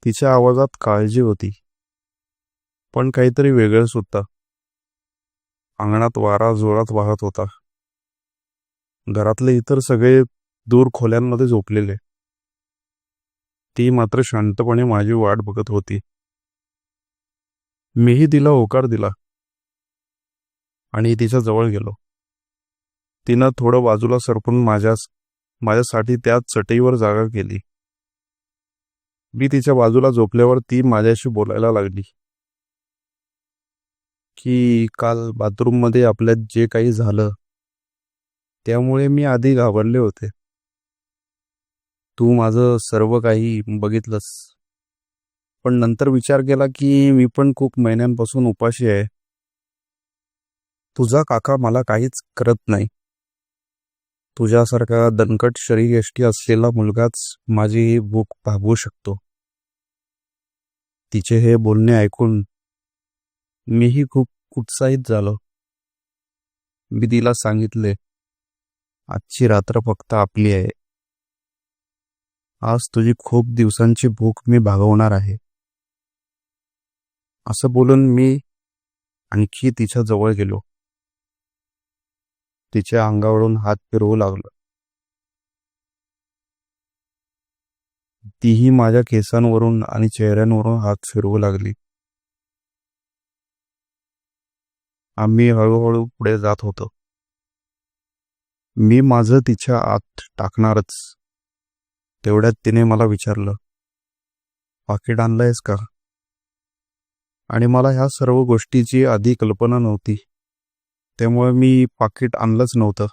तिच्या आवाजात काळजी होती, पण काहीतरी वेगळंच होतं. अंगणात वारा जोरात वाहत होता. घरातले इतर सगळे दूर खोल्यांमध्ये झोपलेले. ती मात्र शांतपणे माझी वाट बघत होती. मीही तिला होकार दिला आणि तिच्या जवळ गेलो. तिनं थोडं बाजूला सरकून माझ्यासाठी त्या चटईवर जागा केली. मी तिच्या बाजूला झोपल्यावर ती माझ्याशी बोलायला लागली की काल बाथरूममध्ये आपल्यात जे काही झालं त्यामुळे मी आधी घाबरले होते. तू माझं सर्व काही बघितलंस, पण नंतर विचार केला की मी पण खूप महिन्यांपासून उपाशी आहे. तुझा काका मला काहीच करत नाही. तुझ्यासारखा दणकट शरीरयष्टी असलेला मुलगाच माझी ही भूक भागवू शकतो. तिचे हे बोलणे ऐकून मीही खूप उत्साहित झालो. मी तिला सांगितले, आजची रात्र फक्त आपली आहे. आज तुझी खूप दिवसांची भूक मी भागवणार आहे. असं बोलून मी आणखी तिच्या जवळ गेलो. तिच्या अंगावरून हात फिरवू लागलो. तीही माझ्या केसांवरून आणि चेहऱ्यांवरून हात फिरवू लागली. आम्ही हळूहळू पुढे जात होतो. मी माझं तिच्या आत टाकणारच तेवढ्यात तिने मला विचारलं, पाकिट आणलंयस का? आणि मला ह्या सर्व गोष्टीची आधी कल्पना नव्हती, त्यामुळे मी पाकिट आणलंच नव्हतं.